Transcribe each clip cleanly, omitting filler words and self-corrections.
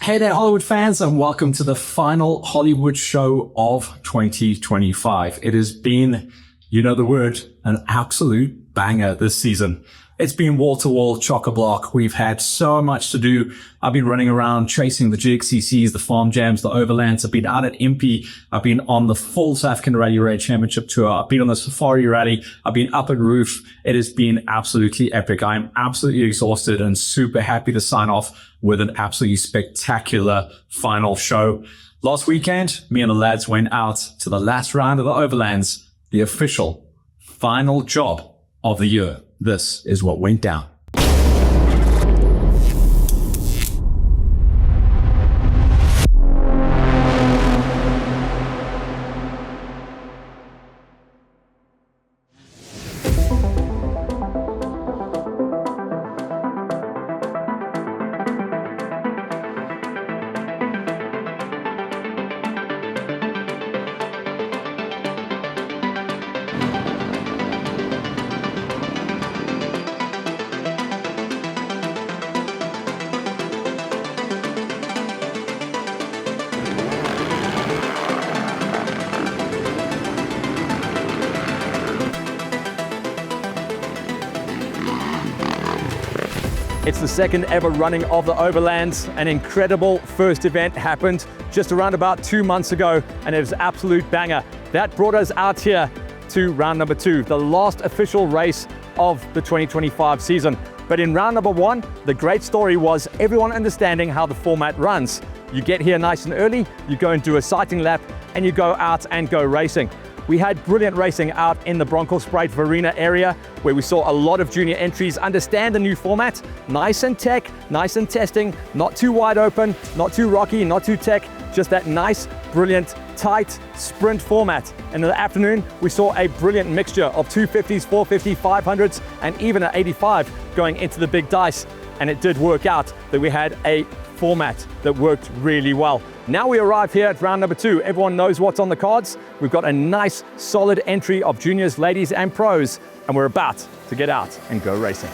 Hey there, Hollywood fans, and welcome to the final Hollywood show of 2025. It has been, you know the word, an absolute banger this season. It's been wall-to-wall, chock-a-block. We've had so much to do. I've been running around chasing the GXCCs, the Farm Jams, the Overlands. I've been out at Impy. I've been on the full South African Rally Raid Championship Tour. I've been on the Safari Rally. I've been up at Roof. It has been absolutely epic. I'm absolutely exhausted and super happy to sign off with an absolutely spectacular final show. Last weekend, me and the lads went out to the last round of the Overlands, the official final job of the year. This is what went down. It's the second ever running of the Overlands. An incredible first event happened just around about 2 months ago, and it was an absolute banger. That brought us out here to round number 2, the last official race of the 2025 season. But in round number 1, the great story was everyone understanding how the format runs. You get here nice and early, you go and do a sighting lap, and you go out and go racing. We had brilliant racing out in the Bronkhorstspruit Verena area where we saw a lot of junior entries understand the new format. Nice and tech, nice and testing, not too wide open, not too rocky, not too tech, just that nice, brilliant, tight sprint format. And in the afternoon, we saw a brilliant mixture of 250s, 450, 500s, and even an 85 going into the big dice. And it did work out that we had a format that worked really well. Now we arrive here at round number 2. Everyone knows what's on the cards. We've got a nice, solid entry of juniors, ladies, and pros, and we're about to get out and go racing.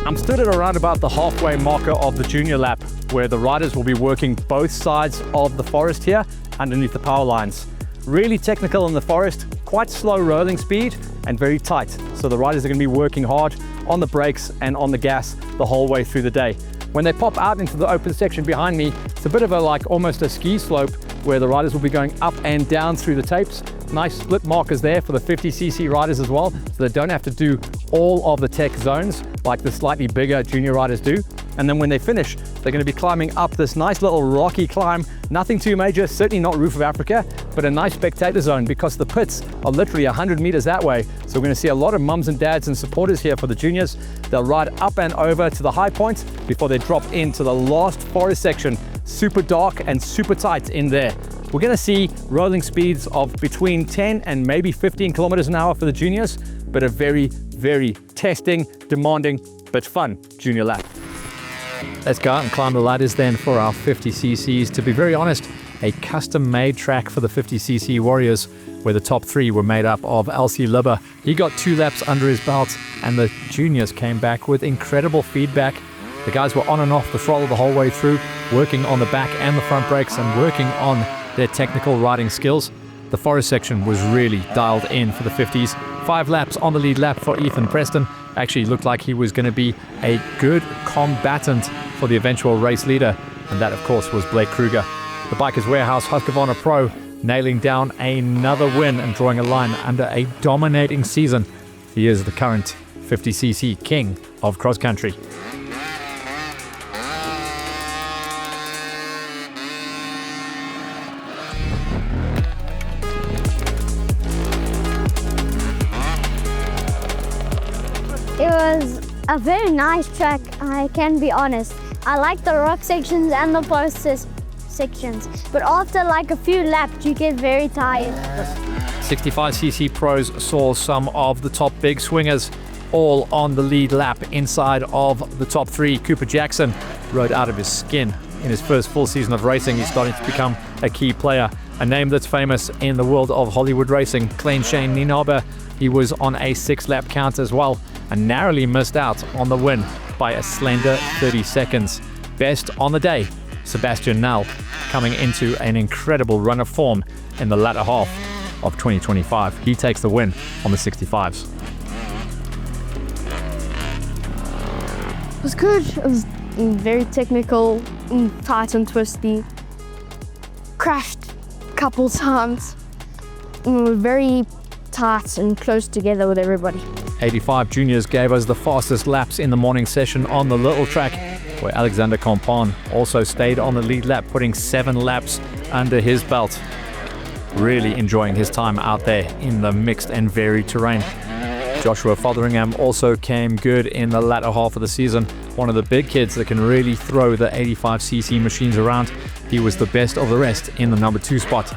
I'm stood at around about the halfway marker of the junior lap, where the riders will be working both sides of the forest here underneath the power lines. Really technical in the forest, quite slow rolling speed and very tight. So the riders are going to be working hard on the brakes and on the gas the whole way through the day. When they pop out into the open section behind me, it's a bit of a almost a ski slope where the riders will be going up and down through the tapes. Nice split markers there for the 50cc riders as well, so they don't have to do all of the tech zones like the slightly bigger junior riders do. And then when they finish, they're going to be climbing up this nice little rocky climb. Nothing too major, certainly not Roof of Africa, but a nice spectator zone because the pits are literally 100 meters that way. So we're going to see a lot of mums and dads and supporters here for the juniors. They'll ride up and over to the high points before they drop into the last forest section. Super dark and super tight in there. We're going to see rolling speeds of between 10 and maybe 15 kilometers an hour for the juniors, but a very, very testing, demanding, but fun junior lap. Let's go out and climb the ladders then for our 50cc's. To be very honest, a custom-made track for the 50cc warriors, where the top 3 were made up of LC Libber. He got 2 laps under his belt, and the juniors came back with incredible feedback. The guys were on and off the throttle the whole way through, working on the back and the front brakes and working on their technical riding skills. The forest section was really dialed in for the 50s. 5 laps on the lead lap for Ethan Preston. Actually looked like he was going to be a good combatant for the eventual race leader. and that, of course, was Blake Kruger. The Bikers Warehouse Husqvarna Pro nailing down another win and drawing a line under a dominating season. He is the current 50cc king of cross country. It was a very nice track, I can be honest. I like the rock sections and the forest sections, but after like a few laps you get very tired. 65cc pros saw some of the top big swingers all on the lead lap inside of the top three. Cooper Jackson rode out of his skin in his first full season of racing. He's starting to become a key player, a name that's famous in the world of Hollywood racing. Klein Shane Nienaber, he was on a 6-lap count as well and narrowly missed out on the win by a slender 30 seconds. Best on the day, Sebastian Nall, coming into an incredible run of form in the latter half of 2025. He takes the win on the 65s. It was good. It was very technical, tight and twisty. Crashed a couple times. We were very tight and close together with everybody. 85 juniors gave us the fastest laps in the morning session on the little track, where Alexander Compan also stayed on the lead lap, putting 7 laps under his belt. Really enjoying his time out there in the mixed and varied terrain. Joshua Fotheringham also came good in the latter half of the season. One of the big kids that can really throw the 85cc machines around. He was the best of the rest in the number 2 spot.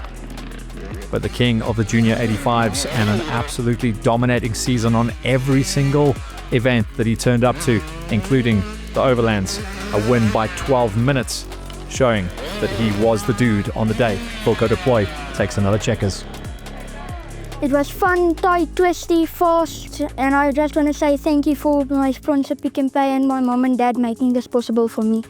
But the king of the junior 85s and an absolutely dominating season on every single event that he turned up to, including the Overlands, a win by 12 minutes, showing that he was the dude on the day. Wilco de Ploy takes another checkers. It was fun, tight, twisty, fast, and I just want to say thank you for my sponsor Pick n Pay and my mom and dad making this possible for me.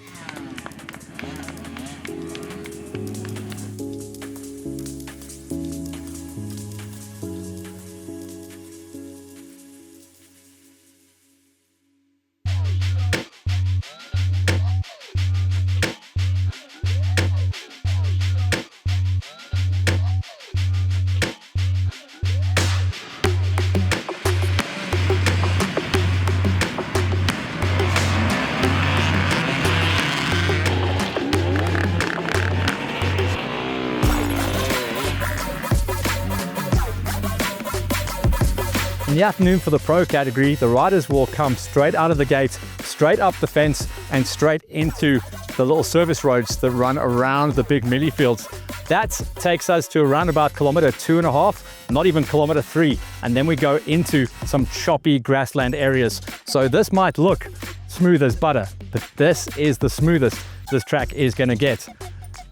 In the afternoon for the pro category, the riders will come straight out of the gate, straight up the fence, and straight into the little service roads that run around the big mealie fields. That takes us to around about kilometer 2.5, not even kilometer 3, and then we go into some choppy grassland areas. So this might look smooth as butter, but this is the smoothest this track is going to get.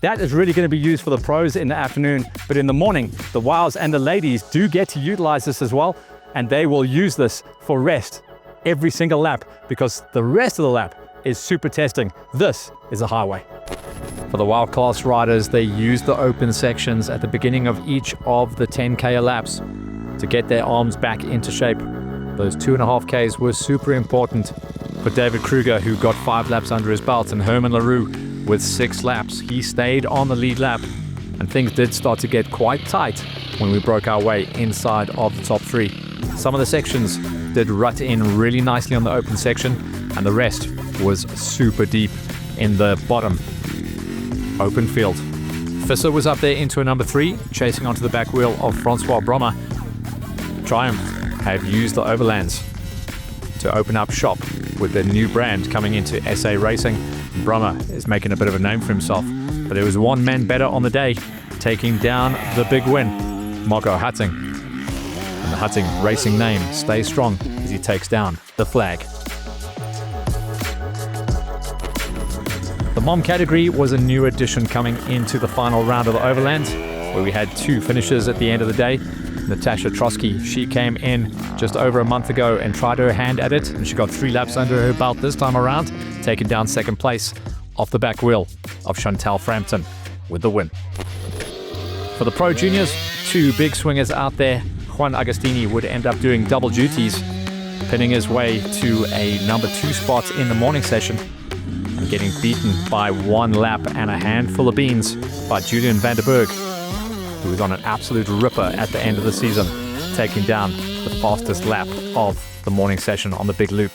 That is really going to be used for the pros in the afternoon, but in the morning, the wows and the ladies do get to utilize this as well, and they will use this for rest every single lap, because the rest of the lap is super testing. This is a highway. For the wild class riders, they use the open sections at the beginning of each of the 10K laps to get their arms back into shape. Those 2.5Ks were super important for David Kruger, who got 5 laps under his belt, and Herman LaRue with 6 laps. He stayed on the lead lap, and things did start to get quite tight when we broke our way inside of the top 3. Some of the sections did rut in really nicely on the open section, and the rest was super deep in the bottom open field. Visser was up there into a number 3, chasing onto the back wheel of Francois Brommer. Triumph have used the Overlands to open up shop with their new brand coming into SA Racing. Brommer is making a bit of a name for himself, but there was one man better on the day, taking down the big win, Marco Hutting. And the Hutting racing name stays strong as he takes down the flag. The mom category was a new addition coming into the final round of the Overlands, where we had 2 finishers at the end of the day. Natasha Trotsky, she came in just over a month ago and tried her hand at it, and she got 3 laps under her belt this time around, taking down second place off the back wheel of Chantal Frampton with the win. For the pro juniors, 2 big swingers out there. Juan Agostini would end up doing double duties, pinning his way to a number 2 spot in the morning session. And getting beaten by 1 lap and a handful of beans by Julian van der Berg, who was on an absolute ripper at the end of the season, taking down the fastest lap of the morning session on the big loop.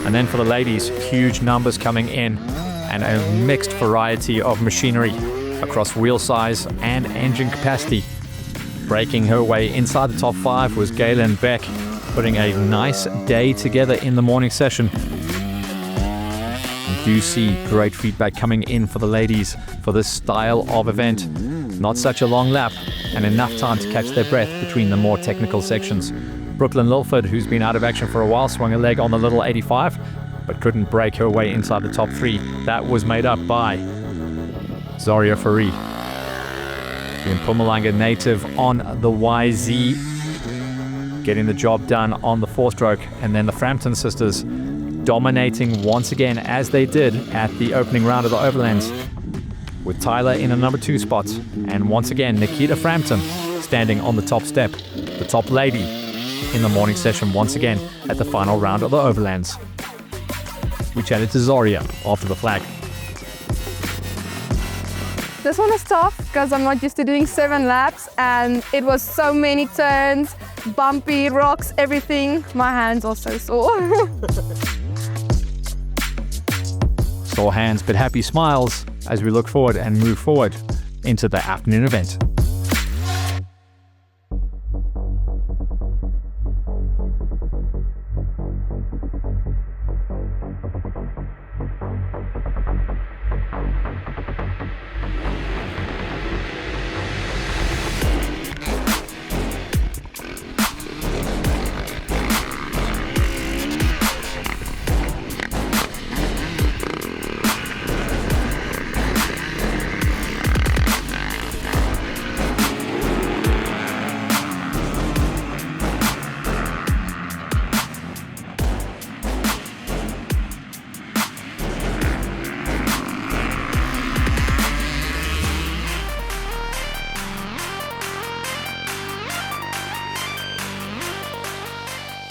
And then for the ladies, huge numbers coming in and a mixed variety of machinery across wheel size and engine capacity. Breaking her way inside the top 5 was Galen Beck, putting a nice day together in the morning session. We do see great feedback coming in for the ladies for this style of event. Not such a long lap and enough time to catch their breath between the more technical sections. Brooklyn Lilford, who's been out of action for a while, swung a leg on the little 85, but couldn't break her way inside the top 3. That was made up by Zaria Farid, the Mpumalanga native on the YZ, getting the job done on the 4-stroke, and then the Frampton sisters dominating once again as they did at the opening round of the Overlands, with Tyler in a number 2 spot, and once again Nikita Frampton standing on the top step, the top lady in the morning session once again at the final round of the Overlands. We chatted to Zaria after the flag. This one is tough because I'm not used to doing 7 laps and it was so many turns, bumpy, rocks, everything. My hands are so sore. Sore hands but happy smiles as we look forward and move forward into the afternoon event.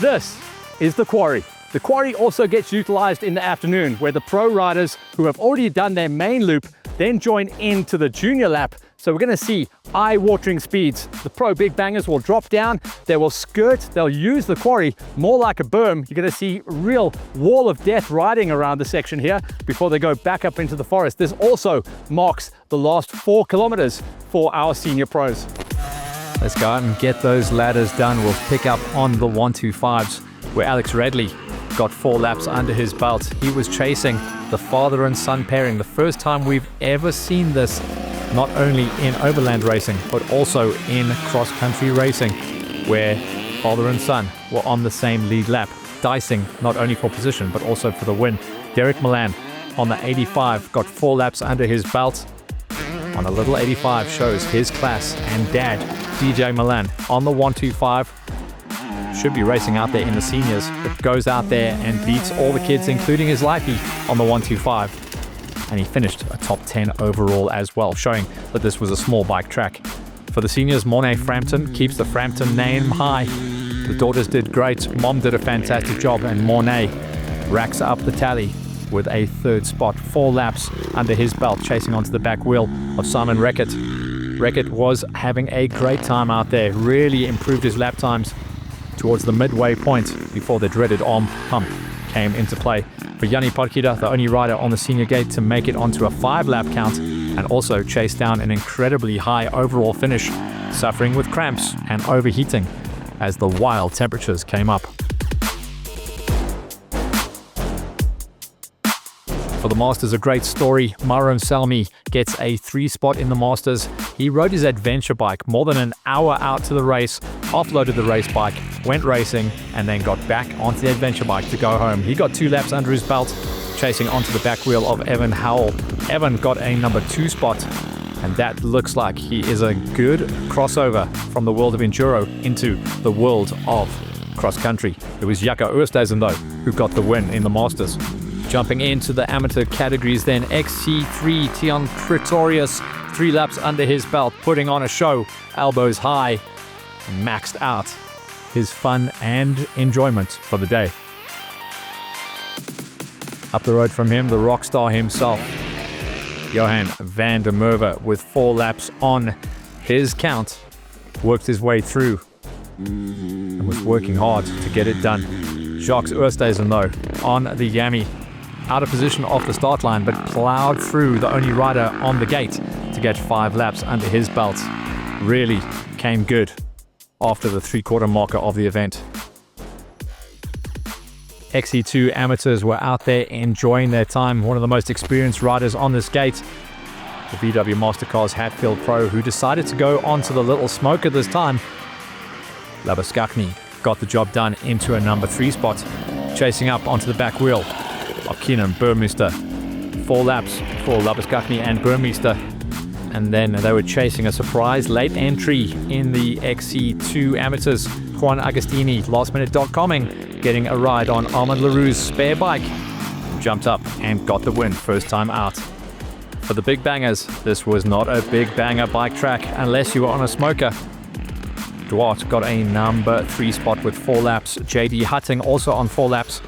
This is the quarry. The quarry also gets utilized in the afternoon, where the pro riders who have already done their main loop then join into the junior lap. So we're going to see eye-watering speeds. The pro big bangers will drop down, they will skirt, they'll use the quarry more like a berm. You're going to see real wall of death riding around the section here before they go back up into the forest. This also marks the last 4 kilometers for our senior pros. Let's go out and get those ladders done. We'll pick up on the 125s, where Alex Radley got 4 laps under his belt. He was chasing the father and son pairing. The first time we've ever seen this, not only in overland racing, but also in cross-country racing, where father and son were on the same lead lap, dicing not only for position, but also for the win. Derek Milan on the 85 got 4 laps under his belt. On a little 85 shows his class, and dad, DJ Milan, on the 125, should be racing out there in the seniors, but goes out there and beats all the kids, including his lifey, on the 125. And he finished a top 10 overall as well, showing that this was a small bike track. For the seniors, Mornay Frampton keeps the Frampton name high. The daughters did great, mom did a fantastic job, and Mornay racks up the tally with a 3rd spot, 4 laps under his belt, chasing onto the back wheel of Simon Reckitt. Reckitt was having a great time out there, really improved his lap times towards the midway point before the dreaded arm pump came into play. For Yanni Podkida, the only rider on the senior gate to make it onto a 5-lap count, and also chase down an incredibly high overall finish, suffering with cramps and overheating as the wild temperatures came up. For the Masters, a great story. Myron Salmi gets a 3 spot in the Masters. He rode his adventure bike more than an hour out to the race, offloaded the race bike, went racing, and then got back onto the adventure bike to go home. He got 2 laps under his belt, chasing onto the back wheel of Evan Howell. Evan got a number 2 spot, and that looks like he is a good crossover from the world of enduro into the world of cross country. It was Jaco Oosthuizen, though, who got the win in the Masters. Jumping into the amateur categories then, XC3 Tion Pretorius, 3 laps under his belt, putting on a show, elbows high, maxed out his fun and enjoyment for the day. Up the road from him, the rock star himself, Johan van der Merwe, with 4 laps on his count, worked his way through and was working hard to get it done. Jacques Oosthuizen, though, on the Yami, out of position off the start line, but plowed through, the only rider on the gate to get 5 laps under his belt. Really came good after the 3/4 marker of the event. XC2 amateurs were out there enjoying their time. One of the most experienced riders on this gate, the VW Mastercars Hatfield Pro, who decided to go onto the little smoker this time. Labuskakny got the job done into a number 3 spot, chasing up onto the back wheel of Keenan Burmeister. 4 laps for Labuskakny and Burmeister, and then they were chasing a surprise late entry in the XC2 amateurs. Juan Agostini, lastminute.comming, getting a ride on Armand Leroux's spare bike, jumped up and got the win first time out. For the big bangers, this was not a big banger bike track unless you were on a smoker. Duarte got a number 3 spot with 4 laps, JD Hutting also on 4 laps,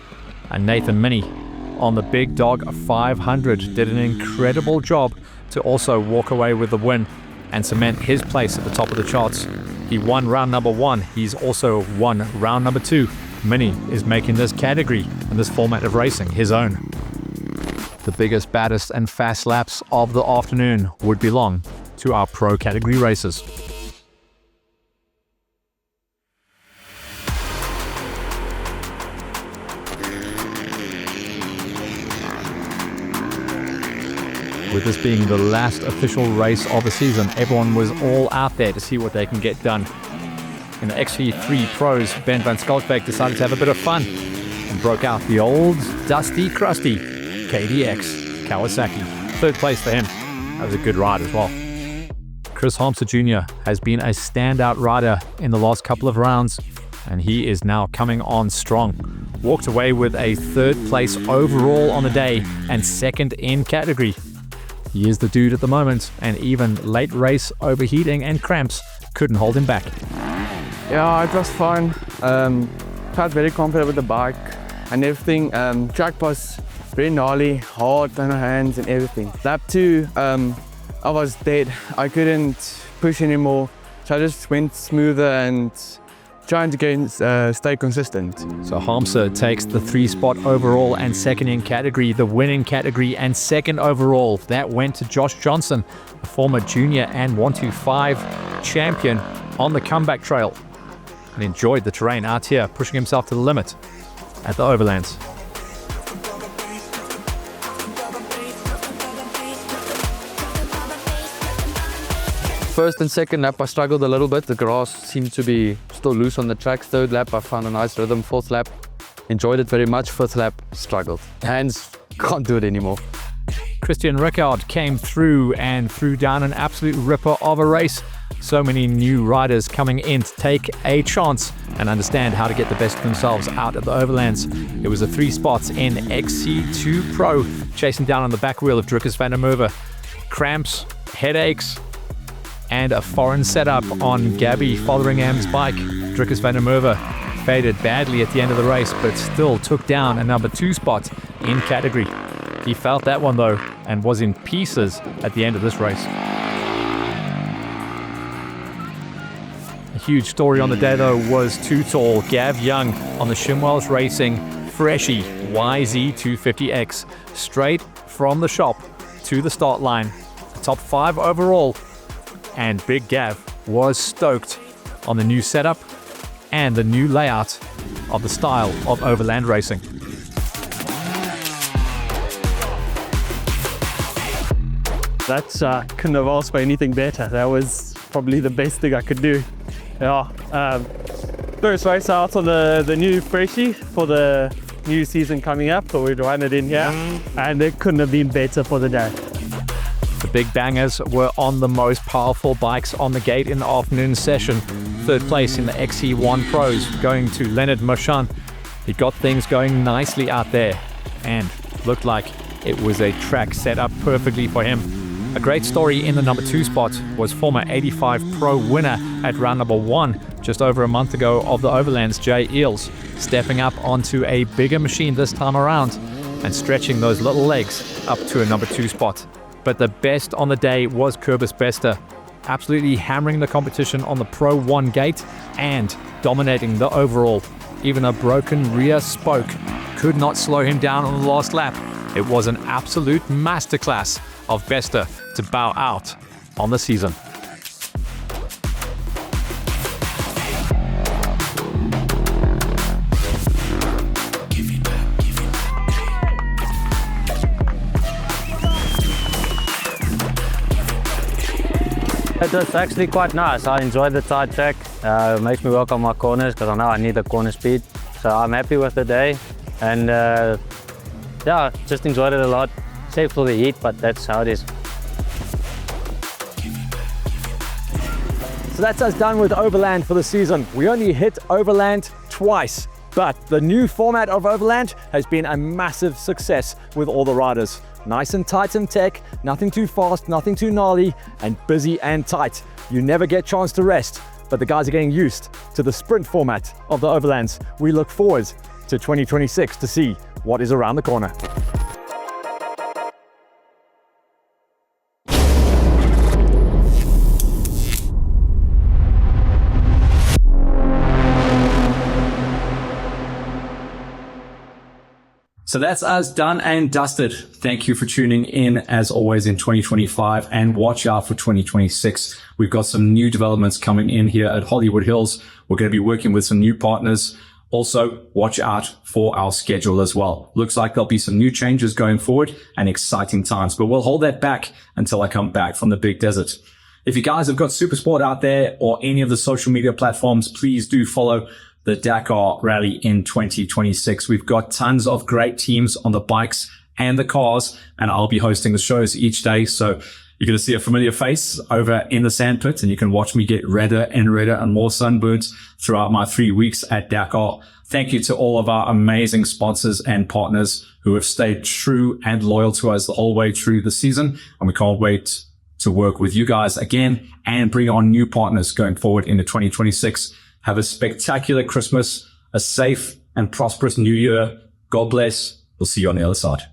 and Nathan Minnie on the Big Dog 500 did an incredible job to also walk away with the win and cement his place at the top of the charts. He won round number 1. He's also won round number 2. Minnie is making this category and this format of racing his own. The biggest, baddest and fast laps of the afternoon would belong to our pro category racers. With this being the last official race of the season, everyone was all out there to see what they can get done. In the XC3 Pros, Ben van Schalkwyk decided to have a bit of fun and broke out the old dusty, crusty KDX Kawasaki. 3rd place for him. That was a good ride as well. Chris Harmser Jr. has been a standout rider in the last couple of rounds, and he is now coming on strong. Walked away with a 3rd place overall on the day and 2nd in category. He is the dude at the moment, and even late race overheating and cramps couldn't hold him back. Yeah, it was fun. Felt very confident with the bike and everything. Track was very gnarly, hard on the hands and everything. Lap 2, I was dead. I couldn't push anymore, so I just went smoother and trying to stay consistent. So Harmser takes the 3 spot overall and 2nd in category, the winning category and 2nd overall. That went to Josh Johnson, a former junior and 125 champion on the comeback trail, and enjoyed the terrain out here, pushing himself to the limit at the Overlands. First and second lap I struggled a little bit. The grass seemed to be still loose on the track. 3rd lap I found a nice rhythm. 4th lap enjoyed it very much. 5th lap struggled. Hands can't do it anymore. Christian Ricard came through and threw down an absolute ripper of a race. So many new riders coming in to take a chance and understand how to get the best of themselves out at the Overlands. It was a 3 spots in XC2 Pro, chasing down on the back wheel of Drukkus van der Merwe. Cramps, headaches, and a foreign setup on Gabby Fotheringham's bike. Drukkus van der Merwe faded badly at the end of the race, but still took down a number 2 spot in category. He felt that one though, and was in pieces at the end of this race. A huge story on the day though was Too Tall, Gav Young on the Shimwells Racing Freshie YZ250X, straight from the shop to the start line. The top 5 overall, and Big Gav was stoked on the new setup and the new layout of the style of overland racing. That's couldn't have asked for anything better. That was probably the best thing I could do. Yeah, first race out on the new Freshie for the new season coming up, so we'd run it in here, and it couldn't have been better for the day. The big bangers were on the most powerful bikes on the gate in the afternoon session. 3rd place in the XC1 Pros, going to Leonard Marchand. He got things going nicely out there and looked like it was a track set up perfectly for him. A great story in the number 2 spot was former 85 Pro winner at round number 1 just over a month ago of the Overlands, Jay Eels, stepping up onto a bigger machine this time around and stretching those little legs up to a number 2 spot. But the best on the day was Kobus Bester, absolutely hammering the competition on the Pro 1 gate and dominating the overall. Even a broken rear spoke could not slow him down on the last lap. It was an absolute masterclass of Bester to bow out on the season. It was actually quite nice. I enjoyed the tight track. It makes me work on my corners because I know I need the corner speed. So I'm happy with the day, and yeah, just enjoyed it a lot. Save for the heat, but that's how it is. So that's us done with Overland for the season. We only hit Overland twice, but the new format of Overland has been a massive success with all the riders. Nice and tight in tech, nothing too fast, nothing too gnarly, and busy and tight. You never get a chance to rest, but the guys are getting used to the sprint format of the Overlands. We look forward to 2026 to see what is around the corner. So that's us done and dusted. Thank you for tuning in as always in 2025, and watch out for 2026. We've got some new developments coming in here at Hollywood Hills. We're going to be working with some new partners. Also, watch out for our schedule as well. Looks like there'll be some new changes going forward and exciting times, but we'll hold that back until I come back from the big desert. If you guys have got Supersport out there or any of the social media platforms, please do follow the Dakar Rally in 2026. We've got tons of great teams on the bikes and the cars, and I'll be hosting the shows each day. So you're going to see a familiar face over in the sandpit, and you can watch me get redder and more sunburns throughout my 3 weeks at Dakar. Thank you to all of our amazing sponsors and partners who have stayed true and loyal to us the whole way through the season. And we can't wait to work with you guys again and bring on new partners going forward into 2026. Have a spectacular Christmas, a safe and prosperous New Year. God bless. We'll see you on the other side.